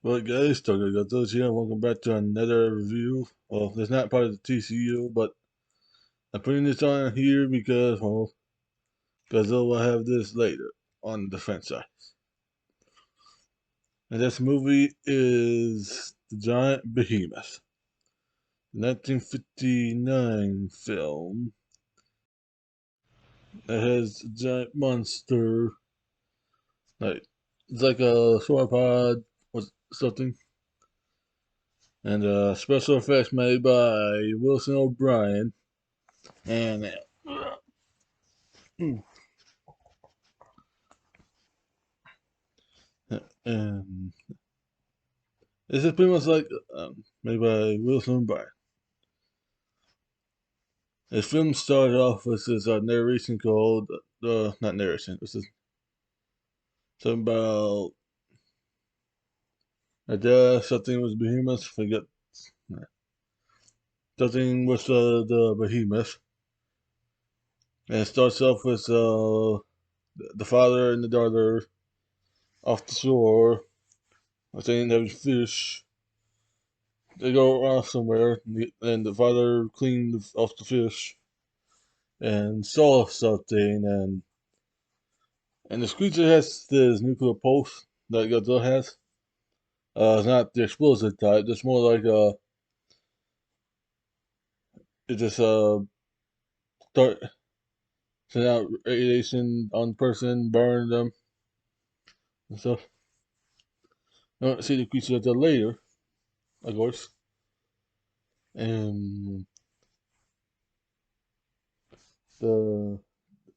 Well, guys, Tokyo Godzilla here, and welcome back to another review. Well, it's not part of the TCU, but I'm putting this on here because, well, Godzilla will have this later on the franchise. And this movie is The Giant Behemoth, the 1959 film that has a giant monster, like, it's like a sauropod or something, and special effects made by Wilson O'Brien. And and this is pretty much like made by Wilson O'Brien. The film started off with this narration called not narration. This is something about a death. Something was behemoth. Forget something with the behemoth. And it starts off with the father and the daughter off the shore. I think there was fish. They go off somewhere, and the father cleaned off the fish and saw something, and this creature has this nuclear pulse that Godzilla has. It's not the explosive type. It's more like it just start send out radiation on the person, burn them and stuff. I don't see the creature until later, of course. And the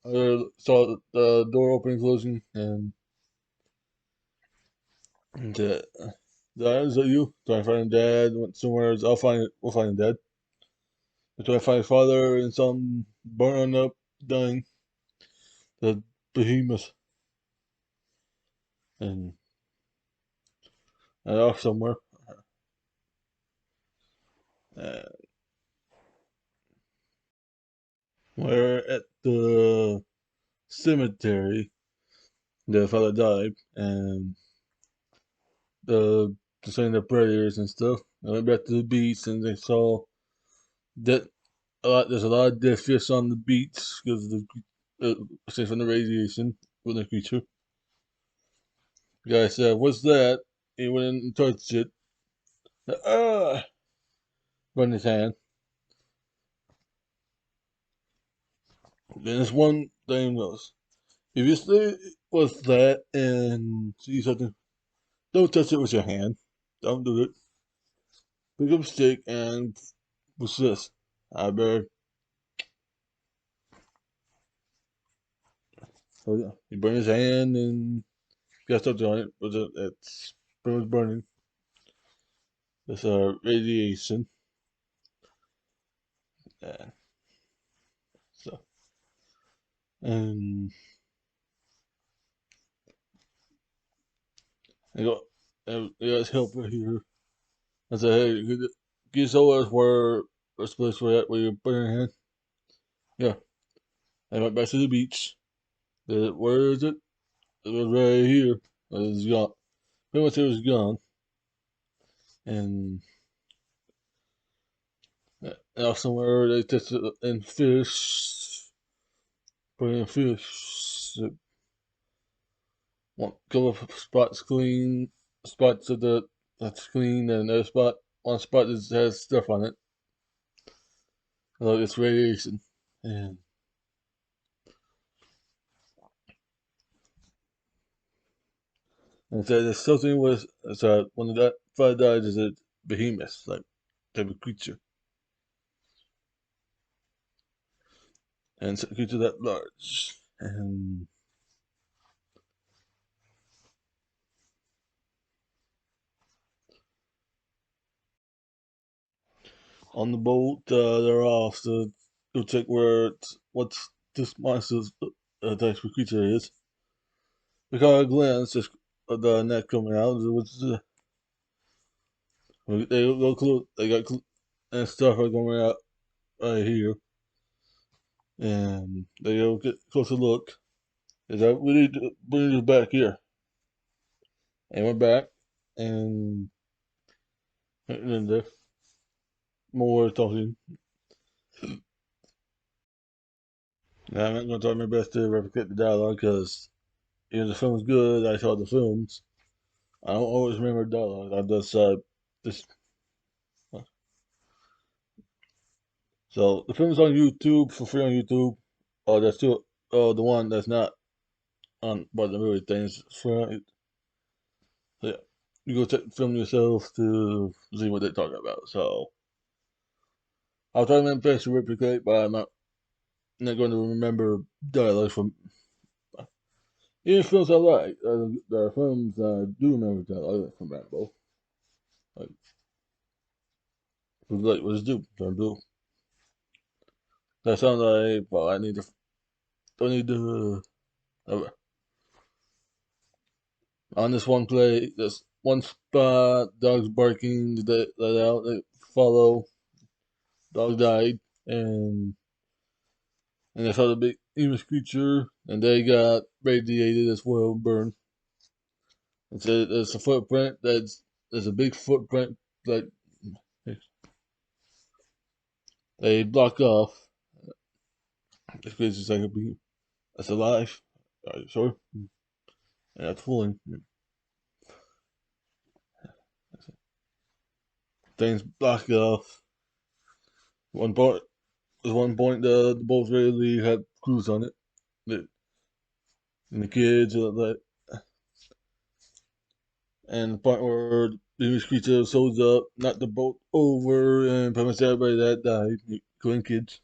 other saw the door opening, closing, and the is that you? Trying to find dad. Went somewhere. I'll find it. We'll find dad. Until I find father and some burning up, dying. The behemoth and off somewhere. Uh, we're at the cemetery. The father died, and the saying their prayers and stuff. I went back to the beach, and they saw that there's a lot of dead fish on the beach because of say from the radiation from the creature. The guy said, "What's that?" He went in and touched it. Ah, burned his hand. Then there's one thing else. If you stay with that and see something, don't touch it with your hand. Don't do it. Pick up a stick and what's this? I better. So yeah, he burned his hand and got something on it, but it's pretty much burning. It's radiation. Yeah. So and I got his helper here. I said, hey, can you show us where this place where you put your hand? Yeah. I went back to the beach. Where is it? It was right here. It was gone. Pretty much it was gone. And somewhere they tested it in fish. Put in fish. One couple of spots clean. Spots of that's clean, and another one spot that has stuff on it. Like it's radiation. And so there's something with so when that fire died is a behemoth, like type of creature. And it's a creature that large. And on the boat, they're off to go check what's this monster's type of creature is. Because a glance, just the neck coming out, which they go close, they got and stuff are going out right here, and they go get closer look. Is that we need to bring this back here? And we're back, and then there's more talking. Now, I'm not going to try my best to replicate the dialogue because even the film's good. I saw the films. I don't always remember dialogue. I just so the film's on YouTube for free on YouTube. Oh, that's still the one that's not on by the movie things. So yeah, you go check the film yourself to see what they're talking about. So I'll try my best to replicate, but I'm not going to remember dialogue from even films I like. There are films I do remember dialogue from Rambo. Like, like what is do? Rambo. That sounds like, well, don't need to, on this one play, this one spot, dogs barking, let out, they follow, dog died, and and they saw the big English creature, and they got radiated as well, burned. It's a footprint there's a big footprint that they block off. This creature's like a big, that's alive. Are you sure? And that's fooling. Things block off. One point, there's one point the boat really had crews on it. The, and the kids, and the part where the English creature shows up, knocked the boat over, and pretty much everybody that died, including kids.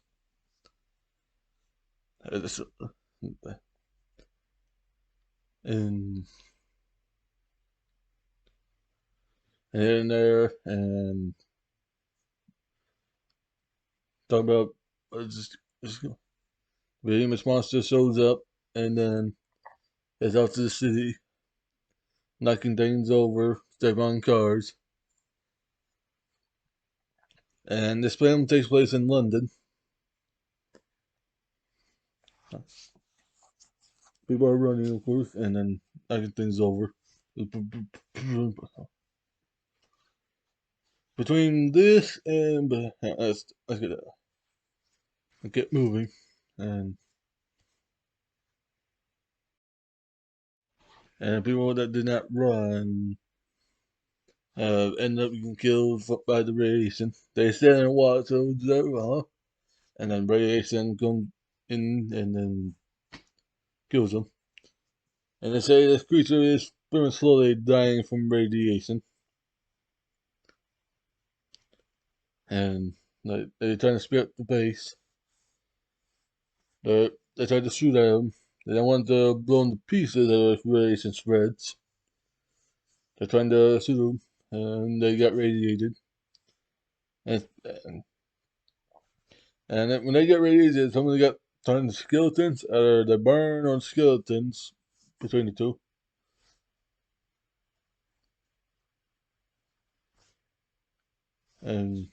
It's, and here and there, and talk about just the English monster shows up, and then heads out to the city, knocking things over, stepping on cars. And this film takes place in London. People are running, of course, and then knocking things over. Between this and let's get moving, and people that did not run end up getting killed by the radiation. They stand and watch over, and then radiation comes in and then kills them. And they say this creature is very slowly dying from radiation, and they're trying to speed up the pace. They tried to shoot at him. They don't want to blow him to pieces as radiation spreads. They're trying to shoot him, and they got radiated. And when they get radiated, some of them got turned to skeletons, or they burn on skeletons between the two. And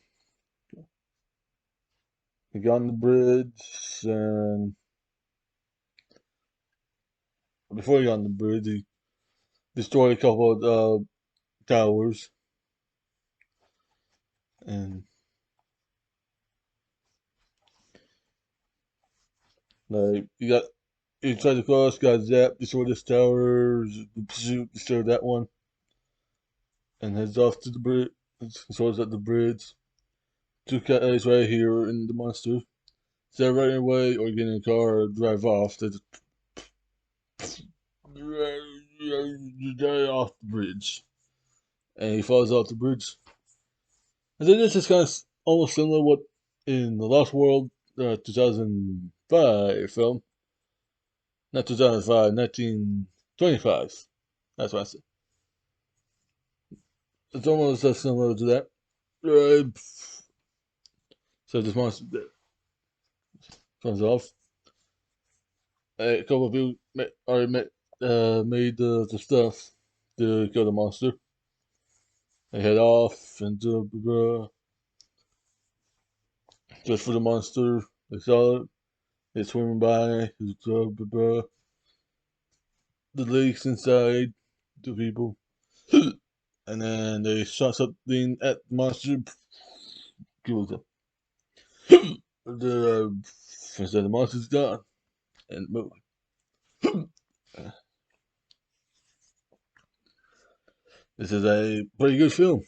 he got on the bridge, and before he got on the bridge, he destroyed a couple of towers. And like he tried to cross, got zapped, destroyed this tower, shoot, destroyed that one, and heads off to the bridge. Swords at the bridge. Two guys right here in the monster. Instead of running away or getting in a car or drive off, they just die off the bridge. And he falls off the bridge. And then this is kind of almost similar to what in The Lost World 2005 film. Not 2005, 1925. That's what I said. It's almost similar to that. So this monster comes off. A couple of people already made the stuff to kill the monster. They head off into just for the monster. They saw it. It's swimming by. The lakes inside. The people. and then they shot something at the monster. Kills him. The the monster's gone and moved. This is a pretty good film.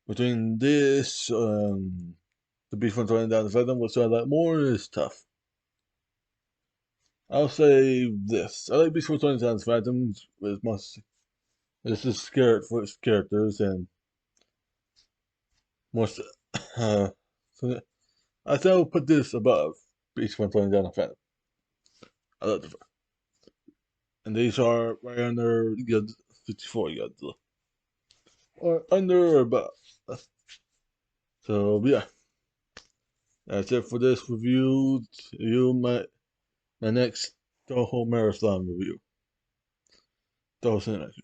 Between this, the Beast from Twenty Down the Phantom, which I like more, is tough. I'll say this. I like Beast from Twenty Down the Phantom with much. This is scared for its characters and more. So I think I'll put this above Beast from Twenty Down the Phantom. I love the and these are right under Godzilla 54 Godzilla. Or under or above. So yeah. That's it for this review. You my next Toho Marathon review. Toho Cinematic.